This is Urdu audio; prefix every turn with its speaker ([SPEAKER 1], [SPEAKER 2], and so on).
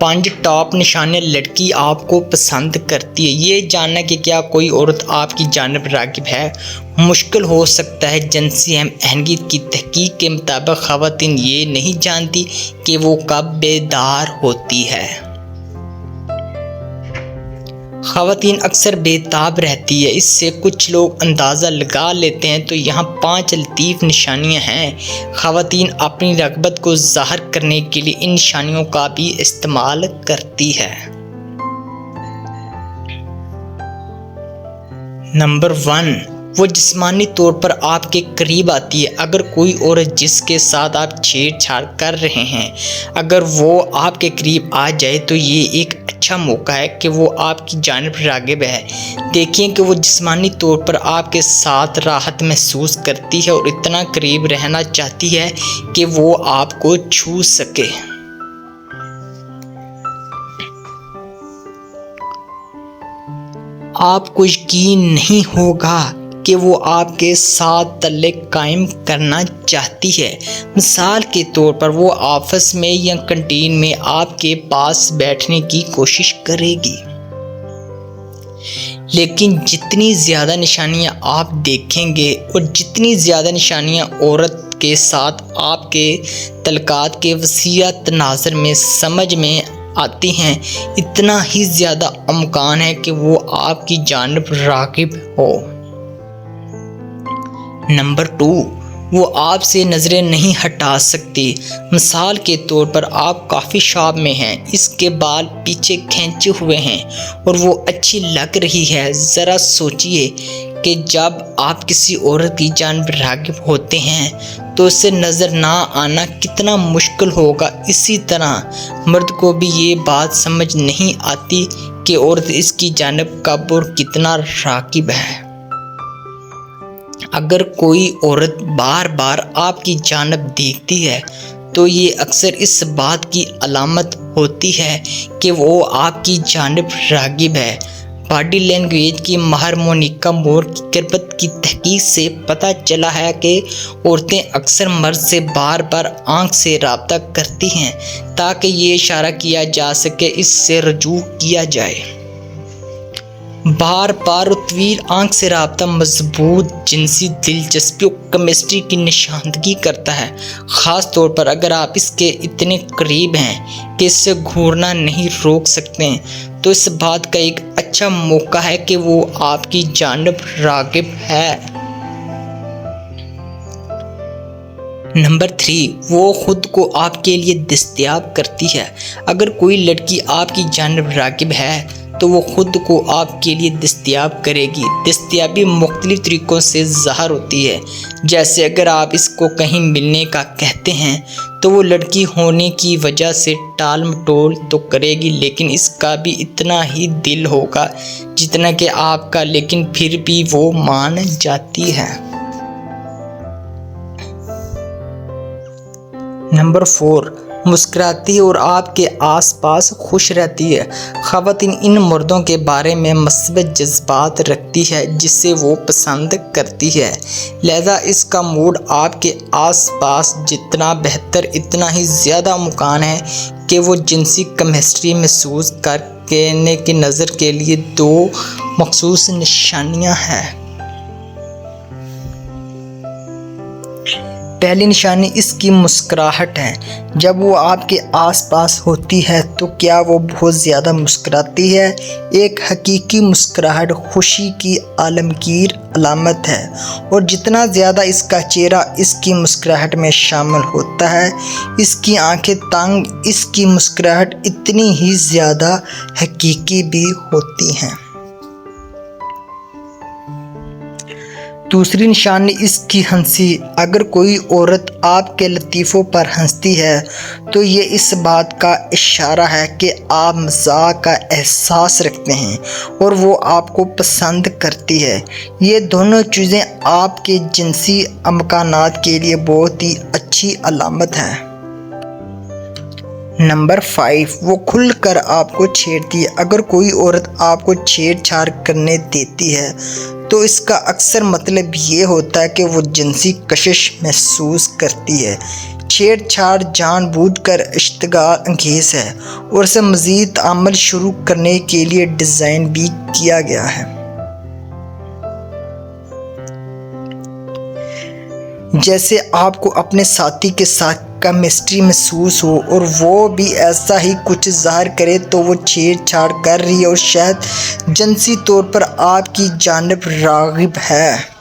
[SPEAKER 1] 5 ٹاپ نشانیاں لڑکی آپ کو پسند کرتی ہے۔ یہ جاننا کہ کیا کوئی عورت آپ کی جانب راغب ہے مشکل ہو سکتا ہے۔ جنسی ہم آہنگی کی تحقیق کے مطابق خواتین یہ نہیں جانتی کہ وہ کب بیدار ہوتی ہے۔ خواتین اکثر بے تاب رہتی ہے، اس سے کچھ لوگ اندازہ لگا لیتے ہیں۔ تو یہاں 5 لطیف نشانیاں ہیں۔ خواتین اپنی رغبت کو ظاہر کرنے کے لیے ان نشانیوں کا بھی استعمال کرتی ہے۔ نمبر 1، وہ جسمانی طور پر آپ کے قریب آتی ہے۔ اگر کوئی عورت جس کے ساتھ آپ چھیڑ چھاڑ کر رہے ہیں اگر وہ آپ کے قریب آ جائے تو یہ ایک اچھا موقع ہے کہ وہ آپ کی جانب راغب ہے۔ دیکھیں کہ وہ جسمانی طور پر آپ کے ساتھ راحت محسوس کرتی ہے اور اتنا قریب رہنا چاہتی ہے کہ وہ آپ کو چھو سکے۔ آپ کو یقین نہیں ہوگا کہ وہ آپ کے ساتھ تعلق قائم کرنا چاہتی ہے۔ مثال کے طور پر وہ آفس میں یا کینٹین میں آپ کے پاس بیٹھنے کی کوشش کرے گی۔ لیکن جتنی زیادہ نشانیاں آپ دیکھیں گے اور جتنی زیادہ نشانیاں عورت کے ساتھ آپ کے تعلقات کے وسیع تناظر میں سمجھ میں آتی ہیں، اتنا ہی زیادہ امکان ہے کہ وہ آپ کی جانب راغب ہو۔ نمبر 2، وہ آپ سے نظریں نہیں ہٹا سکتی۔ مثال کے طور پر آپ کافی شاپ میں ہیں، اس کے بال پیچھے کھینچے ہوئے ہیں اور وہ اچھی لگ رہی ہے۔ ذرا سوچئے کہ جب آپ کسی عورت کی جانب راغب ہوتے ہیں تو اسے نظر نہ آنا کتنا مشکل ہوگا۔ اسی طرح مرد کو بھی یہ بات سمجھ نہیں آتی کہ عورت اس کی جانب کب اور کتنا راغب ہے۔ اگر کوئی عورت بار بار آپ کی جانب دیکھتی ہے تو یہ اکثر اس بات کی علامت ہوتی ہے کہ وہ آپ کی جانب راغب ہے۔ باڈی لینگویج کی ماہر مونیکا مور کی کربت کی تحقیق سے پتہ چلا ہے کہ عورتیں اکثر مرد سے بار بار آنکھ سے رابطہ کرتی ہیں تاکہ یہ اشارہ کیا جا سکے اس سے رجوع کیا جائے۔ بار بار اور طویل آنکھ سے رابطہ مضبوط جنسی دلچسپی اور کیمسٹری کی نشاندہی کرتا ہے، خاص طور پر اگر آپ اس کے اتنے قریب ہیں کہ اسے گھورنا نہیں روک سکتے تو اس بات کا ایک اچھا موقع ہے کہ وہ آپ کی جانب راغب ہے۔ نمبر 3، وہ خود کو آپ کے لیے دستیاب کرتی ہے۔ اگر کوئی لڑکی آپ کی جانب راغب ہے تو وہ خود کو آپ کے لیے دستیاب کرے گی۔ دستیابی مختلف طریقوں سے ظاہر ہوتی ہے، جیسے اگر آپ اس کو کہیں ملنے کا کہتے ہیں تو وہ لڑکی ہونے کی وجہ سے ٹال مٹول تو کرے گی لیکن اس کا بھی اتنا ہی دل ہوگا جتنا کہ آپ کا، لیکن پھر بھی وہ مان جاتی ہے۔ نمبر 4، مسکراتی ہے اور آپ کے آس پاس خوش رہتی ہے۔ خواتین ان مردوں کے بارے میں مثبت جذبات رکھتی ہے جسے وہ پسند کرتی ہے، لہذا اس کا موڈ آپ کے آس پاس جتنا بہتر اتنا ہی زیادہ امکان ہے کہ وہ جنسی کیمسٹری محسوس کرنے کی نظر کے لیے 2 مخصوص نشانیاں ہیں۔ پہلی نشانی اس کی مسکراہٹ ہے۔ جب وہ آپ کے آس پاس ہوتی ہے تو کیا وہ بہت زیادہ مسکراتی ہے؟ ایک حقیقی مسکراہٹ خوشی کی عالمگیر علامت ہے اور جتنا زیادہ اس کا چہرہ اس کی مسکراہٹ میں شامل ہوتا ہے، اس کی آنکھیں تنگ، اس کی مسکراہٹ اتنی ہی زیادہ حقیقی بھی ہوتی ہیں۔ دوسری نشانی اس کی ہنسی۔ اگر کوئی عورت آپ کے لطیفوں پر ہنستی ہے تو یہ اس بات کا اشارہ ہے کہ آپ مزاح کا احساس رکھتے ہیں اور وہ آپ کو پسند کرتی ہے۔ یہ دونوں چیزیں آپ کے جنسی امکانات کے لیے بہت ہی اچھی علامت ہے۔ نمبر 5، وہ کھل کر آپ کو چھیڑتی ہے۔ اگر کوئی عورت آپ کو چھیڑ چھاڑ کرنے دیتی ہے تو اس کا اکثر مطلب یہ ہوتا ہے کہ وہ جنسی کشش محسوس کرتی ہے۔ چھیڑ چھاڑ جان بوجھ کر اشتعال انگیز ہے اور اسے مزید عمل شروع کرنے کے لیے ڈیزائن بھی کیا گیا ہے۔ جیسے آپ کو اپنے ساتھی کے ساتھ کیمسٹری محسوس ہو اور وہ بھی ایسا ہی کچھ ظاہر کرے تو وہ چھیڑ چھاڑ کر رہی ہے اور شاید جنسی طور پر آپ کی جانب راغب ہے۔